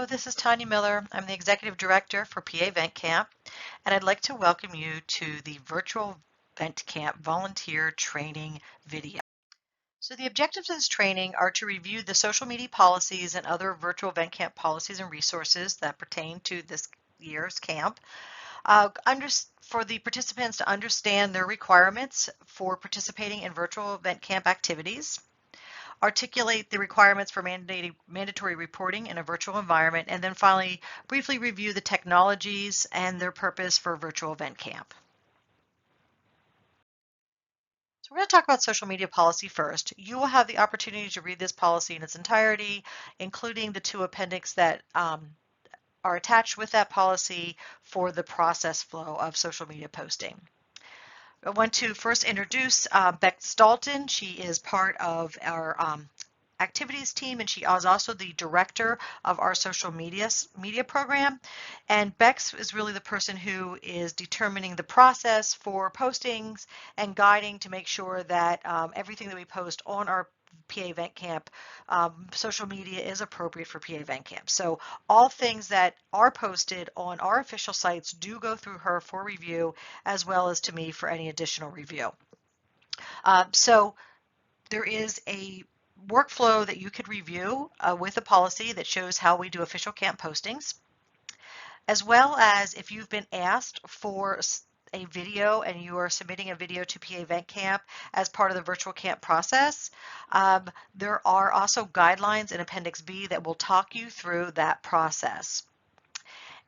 Hello, this is Tanya Miller. I'm the Executive Director for PA Event Camp, and I'd like to welcome you to the Virtual Event Camp Volunteer Training video. So the objectives of this training are to review the social media policies and other virtual event camp policies and resources that pertain to this year's camp. For the participants to understand their requirements for participating in virtual event camp activities, articulate the requirements for mandatory reporting in a virtual environment, and then finally briefly review the technologies and their purpose for virtual event camp. So we're going to talk about social media policy first. You will have the opportunity to read this policy in its entirety, including the two appendix that are attached with that policy for the process flow of social media posting. I want to first introduce Beck Dalton. She is part of our activities team, and she is also the director of our social media program. And Bex is really the person who is determining the process for postings and guiding to make sure that everything that we post on our PA Event Camp social media is appropriate for PA Event Camp. So all things that are posted on our official sites do go through her for review, as well as to me for any additional review. So there is a workflow that you could review with a policy that shows how we do official camp postings, as well as if you've been asked for a video and you are submitting a video to PA Event Camp as part of the virtual camp process. There are also guidelines in Appendix B that will talk you through that process.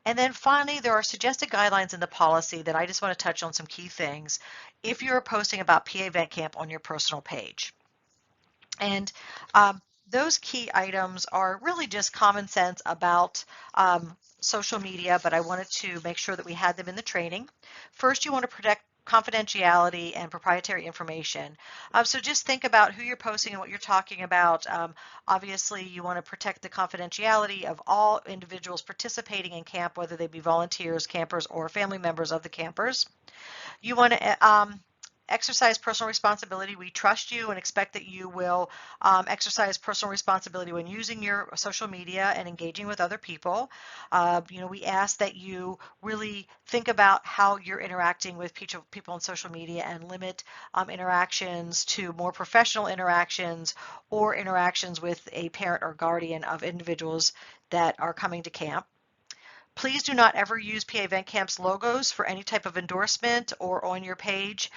And then finally, there are suggested guidelines in the policy that I just want to touch on some key things if you're posting about PA Event Camp on your personal page. And those key items are really just common sense about social media, but I wanted to make sure that we had them in the training. First, you want to protect confidentiality and proprietary information. So just think about who you're posting and what you're talking about. Obviously, you want to protect the confidentiality of all individuals participating in camp, whether they be volunteers, campers, or family members of the campers. You want to exercise personal responsibility. We trust you and expect that you will exercise personal responsibility when using your social media and engaging with other people. We ask that you really think about how you're interacting with people on social media and limit interactions to more professional interactions or interactions with a parent or guardian of individuals that are coming to camp. Please do not ever use PA Event Camp's logos for any type of endorsement or on your page.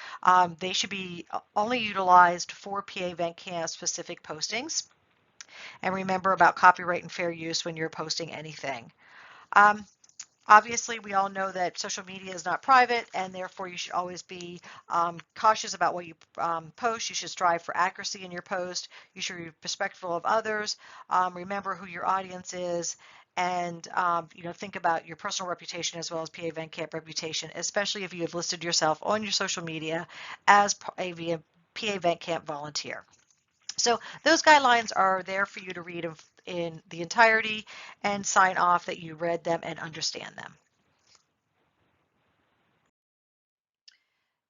They should be only utilized for PA Event Camp specific postings. And remember about copyright and fair use when you're posting anything. Obviously, we all know that social media is not private, and therefore you should always be cautious about what you post. You should strive for accuracy in your post. You should be respectful of others. Remember who your audience is, and think about your personal reputation as well as PA Event Camp reputation, especially if you have listed yourself on your social media as a PA Event Camp volunteer. So those guidelines are there for you to read in the entirety and sign off that you read them and understand them.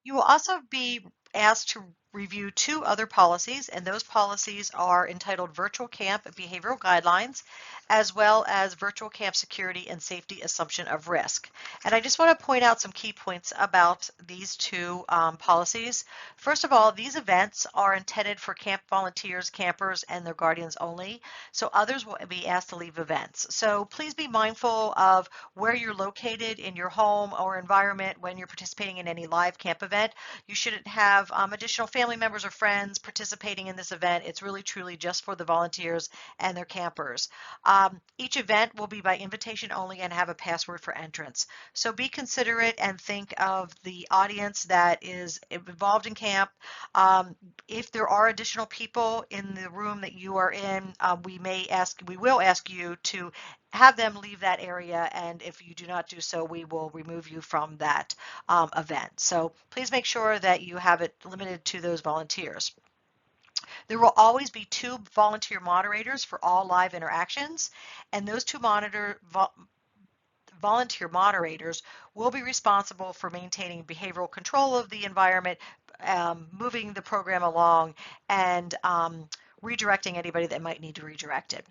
You will also be asked to review two other policies, and those policies are entitled Virtual Camp Behavioral Guidelines, as well as Virtual Camp Security and Safety Assumption of Risk. And I just want to point out some key points about these two policies. First of all, these events are intended for camp volunteers, campers, and their guardians only, so others will be asked to leave events. So please be mindful of where you're located in your home or environment when you're participating in any live camp event. You shouldn't have additional family members or friends participating in this event. It's really truly just for the volunteers and their campers. Each event will be by invitation only and have a password for entrance. So be considerate and think of the audience that is involved in camp. If there are additional people in the room that you are in, we will ask you to have them leave that area, and if you do not do so, we will remove you from that event. So please make sure that you have it limited to those volunteers. There will always be two volunteer moderators for all live interactions, and those two volunteer moderators will be responsible for maintaining behavioral control of the environment, moving the program along, and redirecting anybody that might need to be redirected.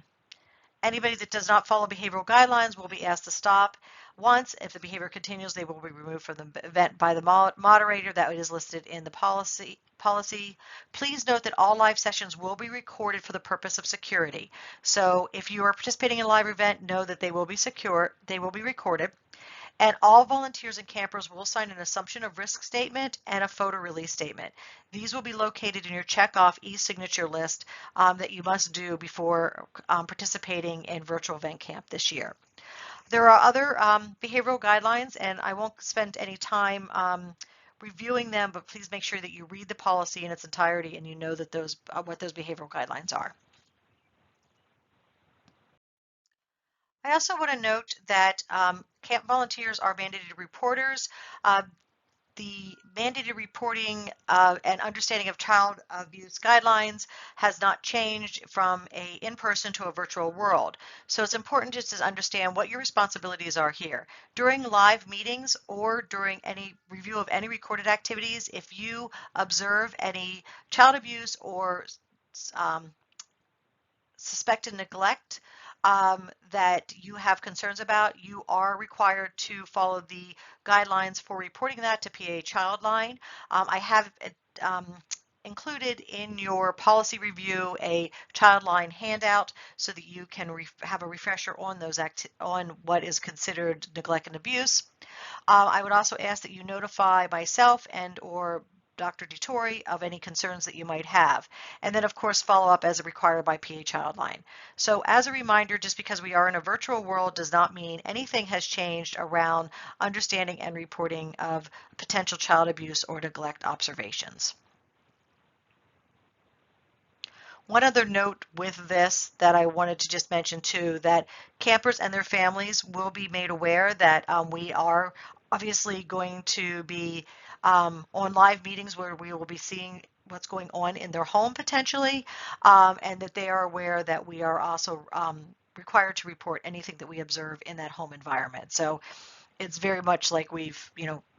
Anybody that does not follow behavioral guidelines will be asked to stop. Once, if the behavior continues, they will be removed from the event by the moderator that is listed in the policy. Please note that all live sessions will be recorded for the purpose of security. So if you are participating in a live event, know that they will be secure, they will be recorded. And all volunteers and campers will sign an assumption of risk statement and a photo release statement. These will be located in your check-off e-signature list that you must do before participating in Virtual Event Camp this year. There are other behavioral guidelines, and I won't spend any time reviewing them, but please make sure that you read the policy in its entirety and you know that those what those behavioral guidelines are. I also want to note that camp volunteers are mandated reporters. The mandated reporting and understanding of child abuse guidelines has not changed from a in-person to a virtual world. So it's important just to understand what your responsibilities are here. During live meetings or during any review of any recorded activities, if you observe any child abuse or suspected neglect that you have concerns about, you are required to follow the guidelines for reporting that to PA Childline. I have included in your policy review a Childline handout so that you can have a refresher on those on what is considered neglect and abuse. I would also ask that you notify myself and or Dr. DeTore of any concerns that you might have. And then, of course, follow up as required by PA Childline. So as a reminder, just because we are in a virtual world does not mean anything has changed around understanding and reporting of potential child abuse or neglect observations. One other note with this that I wanted to just mention too, that campers and their families will be made aware that we are obviously going to be on live meetings where we will be seeing what's going on in their home potentially, and that they are aware that we are also required to report anything that we observe in that home environment. So it's very much like we've,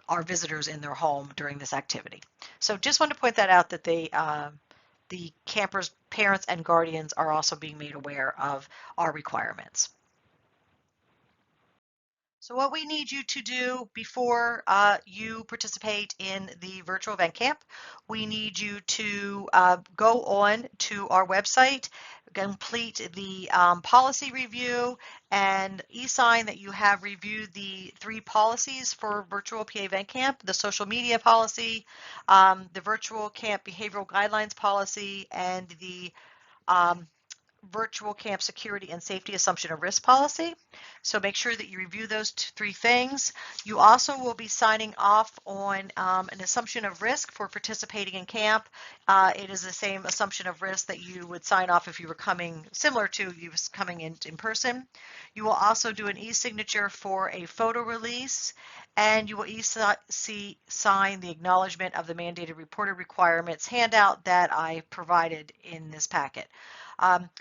our visitors in their home during this activity. So just want to point that out, that the campers' parents and guardians are also being made aware of our requirements. So what we need you to do before you participate in the virtual event camp, we need you to go on to our website, complete the policy review, and e-sign that you have reviewed the 3 policies for virtual PA event camp: the social media policy, the virtual camp behavioral guidelines policy, and the virtual camp security and safety assumption of risk policy. So make sure that you review those 3 things. You also will be signing off on an assumption of risk for participating in camp. It is the same assumption of risk that you would sign off if you were coming, similar to you coming in person. You will also do an e-signature for a photo release, and you will sign the acknowledgement of the mandated reporter requirements handout that I provided in this packet.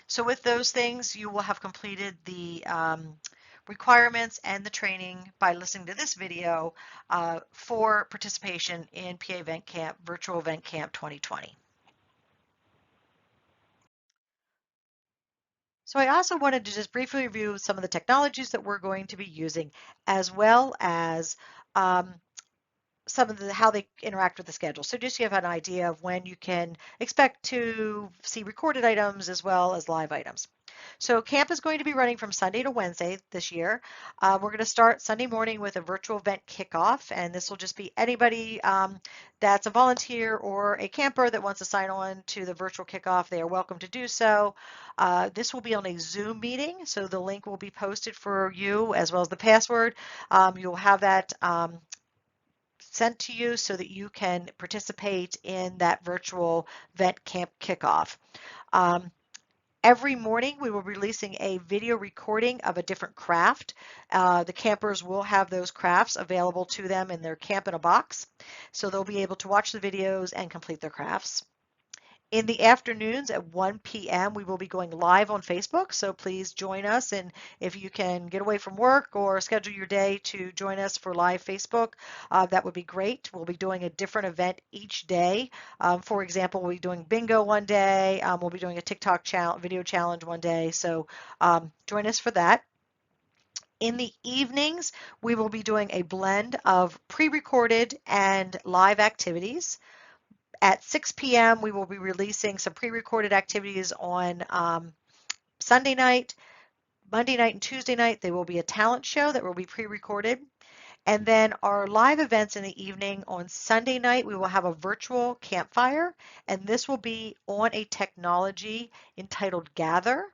So with those things, you will have completed the requirements and the training by listening to this video for participation in PA Event Camp, Virtual Event Camp 2020. So I also wanted to just briefly review some of the technologies that we're going to be using, as well as some of how they interact with the schedule. So just so you have an idea of when you can expect to see recorded items as well as live items. So camp is going to be running from Sunday to Wednesday this year. We're going to start Sunday morning with a virtual event kickoff, and this will just be anybody that's a volunteer or a camper that wants to sign on to the virtual kickoff. They are welcome to do so. This will be on a Zoom meeting, so the link will be posted for you as well as the password. You'll have that sent to you so that you can participate in that virtual event camp kickoff. Every morning we will be releasing a video recording of a different craft. The campers will have those crafts available to them in their Camp in a Box, so they'll be able to watch the videos and complete their crafts. In the afternoons at 1 p.m., we will be going live on Facebook, so please join us. And if you can get away from work or schedule your day to join us for live Facebook, that would be great. We'll be doing a different event each day. For example, we'll be doing bingo one day. We'll be doing a TikTok video challenge one day. So join us for that. In the evenings, we will be doing a blend of pre-recorded and live activities. At 6 p.m., we will be releasing some pre-recorded activities on Sunday night, Monday night, and Tuesday night. There will be a talent show that will be pre-recorded. And then our live events in the evening on Sunday night, we will have a virtual campfire, and this will be on a technology entitled Gather.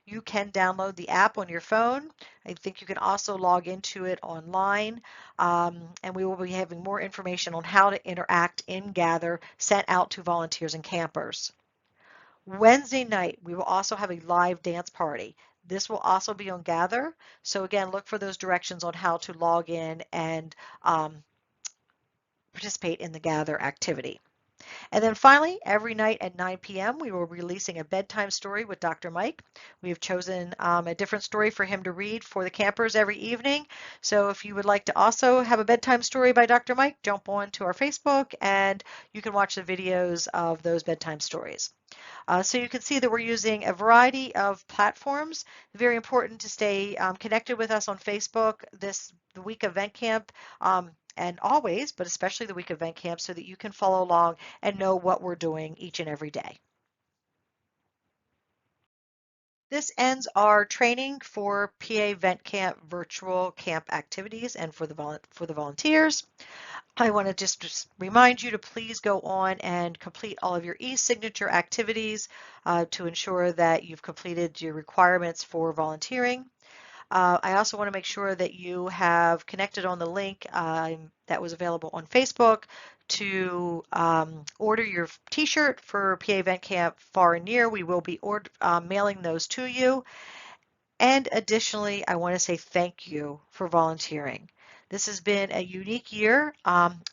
You can download the app on your phone. I think you can also log into it online. And we will be having more information on how to interact in Gather sent out to volunteers and campers. Wednesday night, we will also have a live dance party. This will also be on Gather. So again, look for those directions on how to log in and participate in the Gather activity. And then finally, every night at 9 p.m., we will be releasing a bedtime story with Dr. Mike. We have chosen a different story for him to read for the campers every evening. So if you would like to also have a bedtime story by Dr. Mike, jump on to our Facebook and you can watch the videos of those bedtime stories. So you can see that we're using a variety of platforms. Very important to stay connected with us on Facebook the week of Event Camp. And always, but especially the week of Event Camp, so that you can follow along and know what we're doing each and every day. This ends our training for PA Event Camp virtual camp activities and for the volunteers. I want to just remind you to please go on and complete all of your e-signature activities to ensure that you've completed your requirements for volunteering. I also want to make sure that you have connected on the link that was available on Facebook to order your t-shirt for PA Event Camp Far and Near. We will be mailing those to you. And additionally, I want to say thank you for volunteering. This has been a unique year.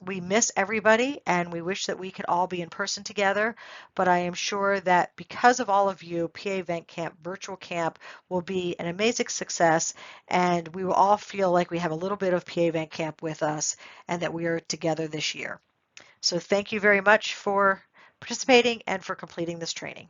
We miss everybody and we wish that we could all be in person together, but I am sure that because of all of you, PA Event Camp Virtual Camp will be an amazing success and we will all feel like we have a little bit of PA Event Camp with us and that we are together this year. So thank you very much for participating and for completing this training.